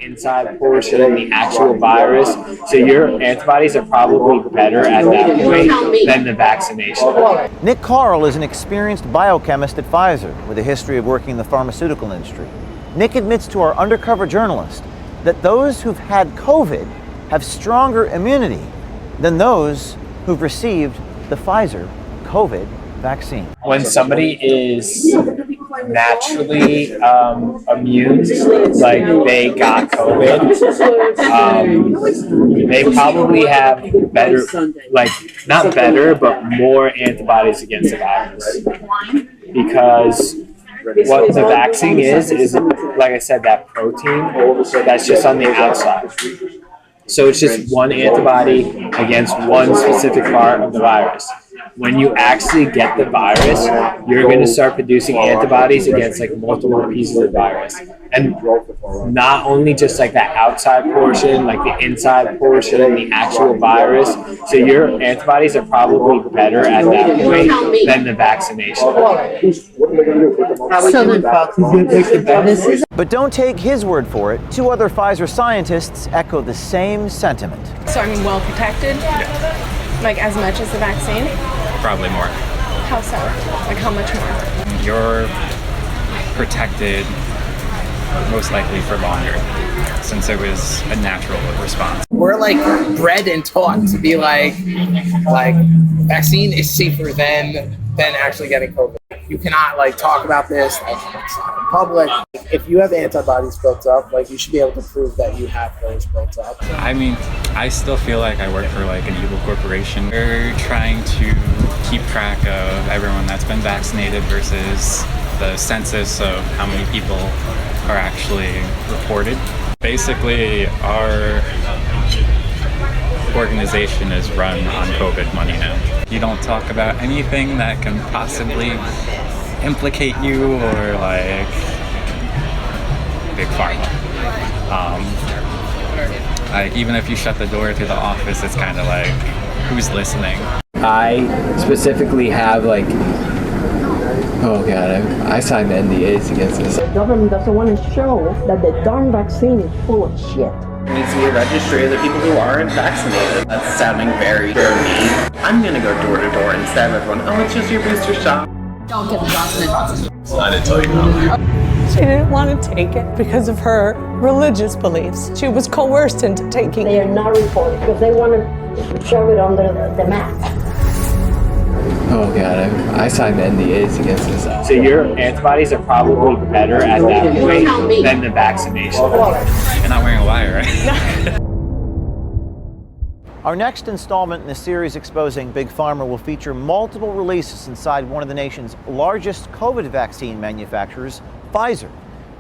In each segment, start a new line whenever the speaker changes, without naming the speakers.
inside portion, the actual virus. So your antibodies are probably better at that point than the vaccination.
Nick Carl is an experienced biochemist at Pfizer with a history of working in the pharmaceutical industry. Nick admits to our undercover journalist that those who've had COVID have stronger immunity than those who've received the Pfizer COVID vaccine.
When somebody is naturally immune, like they got COVID, they probably have better, like not better, but more antibodies against the virus. Because what the vaccine is like I said, that protein that's just on the outside. So it's just one antibody against one specific part of the virus. When you actually get the virus, you're going to start producing antibodies against like multiple pieces of the virus. And not only just like that outside portion, like the inside portion, the actual virus. So your antibodies are probably better at that point than the vaccination.
But don't take his word for it. Two other Pfizer scientists echo the same sentiment.
So well protected? Like as much as the vaccine?
Probably more.
How so? Like how much more?
You're protected most likely for longer, since it was a natural response.
We're like bred and taught to be like vaccine is safer than actually getting COVID. You cannot like talk about this like in public. If you have antibodies built up, like you should be able to prove that you have those built up.
I mean, I still feel like I work for like an evil corporation. They're trying to keep track of everyone that's been vaccinated versus the census of how many people are actually reported. Basically, our organization is run on COVID money now. You don't talk about anything that can possibly implicate you or like big pharma. Like even if you shut the door to the office, it's kind of like, who's listening?
I specifically have like, oh God, I signed NDAs against this.
The government doesn't want to show that the darn vaccine is full of shit.
There needs to be a registry of the people who aren't vaccinated. That's sounding very mean. I'm gonna go door to door and stab everyone. Oh, it's just your booster shot.
Don't get the Johnson & Johnson.
I didn't tell you no.
She didn't want to take it because of her religious beliefs. She was coerced into taking it.
They are not reported because they want to shove it under the mat.
Oh God, I signed NDAs against this. So your antibodies are probably better at that point than the vaccination.
You're not wearing a wire, right?
Our next installment in the series exposing Big Pharma will feature multiple releases inside one of the nation's largest COVID vaccine manufacturers, Pfizer.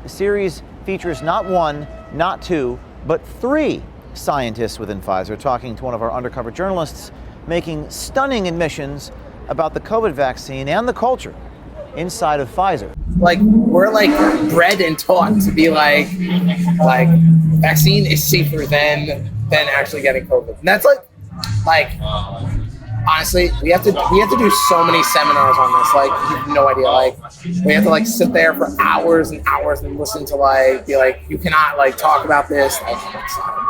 The series features not one, not two, but three scientists within Pfizer talking to one of our undercover journalists, making stunning admissions about the COVID vaccine and the culture inside of Pfizer.
Like we're like bred and taught to be like vaccine is safer than actually getting COVID. And that's like honestly, we have to do so many seminars on this. Like you have no idea. Like we have to like sit there for hours and hours and listen to like be like you cannot like talk about this like in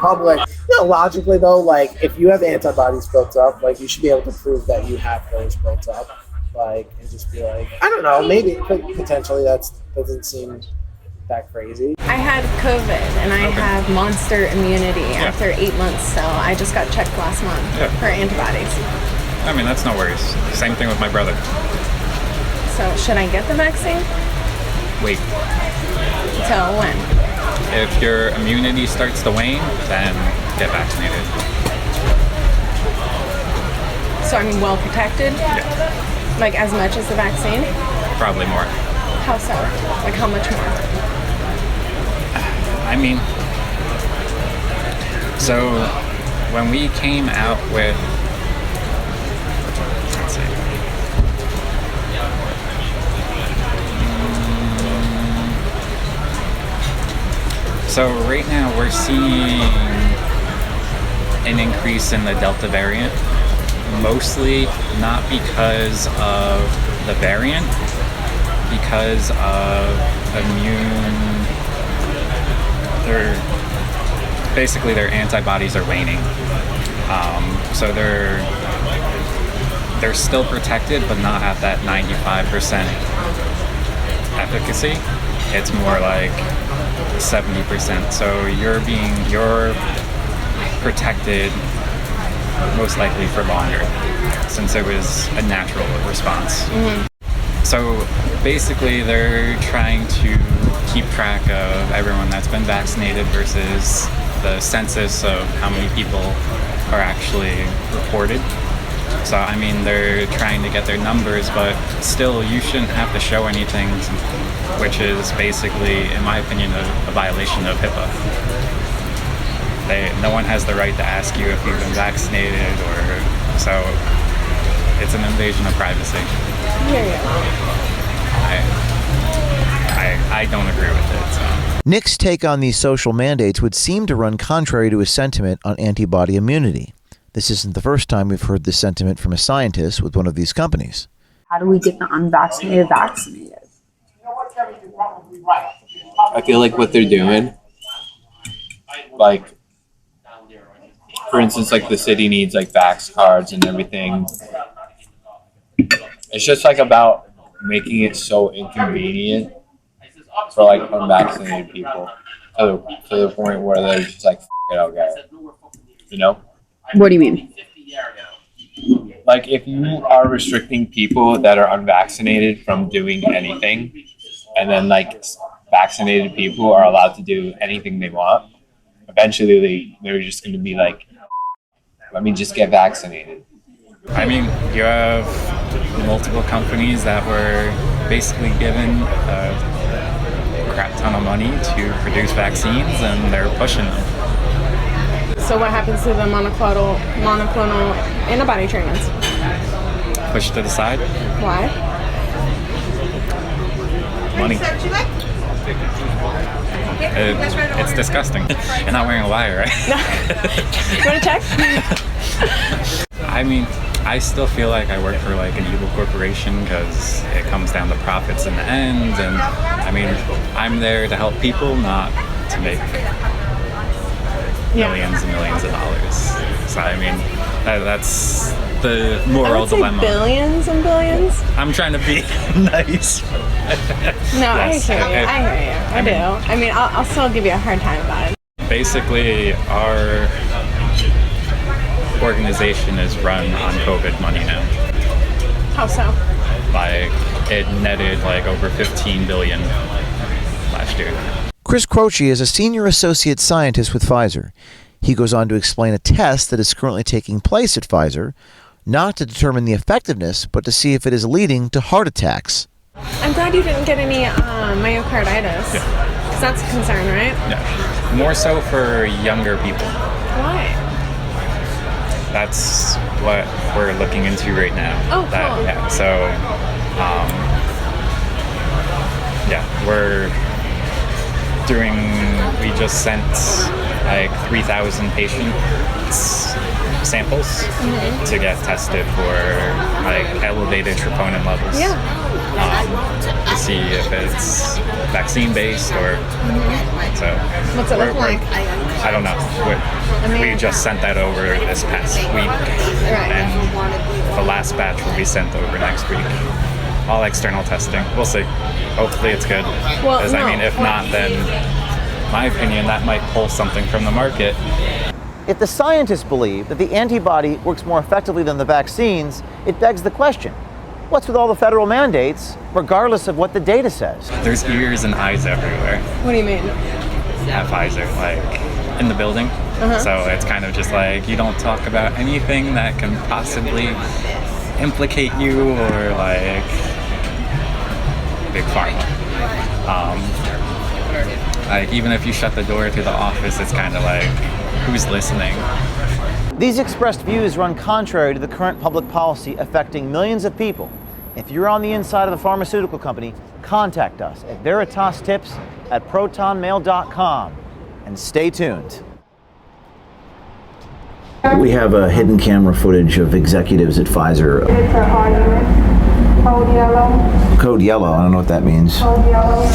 public. No, logically though, like if you have antibodies built up, like you should be able to prove that you have those built up. Like and just be like, I don't know, maybe potentially that doesn't seem that crazy.
I had COVID and I have monster immunity after 8 months, so I just got checked last month for antibodies.
I mean, that's no worries. Same thing with my brother.
So should I get the vaccine?
Wait.
Till when?
If your immunity starts to wane, then get vaccinated.
So well protected?
Yeah.
Like as much as the vaccine?
Probably more.
How so? Like how much more?
I mean, so when we came out with, let's see, so right now we're seeing an increase in the Delta variant, mostly not because of the variant, because of basically their antibodies are waning. So they're still protected, but not at that 95% efficacy. It's more like 70%. So you're protected most likely for longer, since it was a natural response. So basically they're trying to keep track of everyone that's been vaccinated versus the census of how many people are actually reported. So I mean, they're trying to get their numbers, but still you shouldn't have to show anything, which is basically, in my opinion, a violation of HIPAA. No one has the right to ask you if you've been vaccinated, so it's an invasion of privacy. I don't agree with it. So.
Nick's take on these social mandates would seem to run contrary to his sentiment on antibody immunity. This isn't the first time we've heard this sentiment from a scientist with one of these companies.
How do we get the unvaccinated vaccinated?
I feel like what they're doing, like, for instance, like the city needs like vax cards and everything. It's just like about making it so inconvenient for like unvaccinated people to the point where they're just like, F it, I'll get it. You know?
What do you mean?
Like if you are restricting people that are unvaccinated from doing anything, and then like vaccinated people are allowed to do anything they want, eventually they're just going to be like, let me just get vaccinated.
I mean, you have multiple companies that were basically given a crap ton of money to produce vaccines, and they're pushing them.
So what happens to the monoclonal antibody treatments?
Pushed to the side.
Why?
Money. It's disgusting. You're not wearing a wire, right?
You want to check?
I mean, I still feel like I work for like an evil corporation because it comes down to profits in the end. And I mean, I'm there to help people, not to make millions and millions of dollars. So I mean, that's the moral dilemma.
Billions and billions?
I'm trying to be nice.
No, yes, I hear you. I do. I mean, I'll still give you a hard time about it.
Basically, our organization is run on COVID money now.
How so?
Like, it netted like over 15 billion last year.
Chris Croce is a senior associate scientist with Pfizer. He goes on to explain a test that is currently taking place at Pfizer, not to determine the effectiveness, but to see if it is leading to heart attacks.
I'm glad you didn't get any myocarditis.
Yeah.
Because that's a concern, right?
Yeah. More so for younger people.
Why?
That's what we're looking into right now.
Oh, cool.
Yeah, so, we just sent like 3,000 patients samples to get tested for like elevated troponin levels.
Yeah.
To see if it's vaccine based or so.
What's it look like?
I don't know. We just sent that over this past week, and the last batch will be sent over next week. All external testing. We'll see. Hopefully it's good. Because I mean, if not, then my opinion, that might pull something from the market.
If the scientists believe that the antibody works more effectively than the vaccines, it begs the question, what's with all the federal mandates, regardless of what the data says?
There's ears and eyes everywhere.
What do you mean?
At Pfizer, like in the building. So it's kind of just like, you don't talk about anything that can possibly implicate you or like big pharma. Like even if you shut the door to the office, it's kind of like, who's listening?
These expressed views run contrary to the current public policy affecting millions of people. If you're on the inside of the pharmaceutical company, contact us at veritastips@protonmail.com and stay tuned. We have a hidden camera footage of executives at Pfizer.
It's an argument. Code yellow.
Code yellow, I don't know what that means.
Code yellow.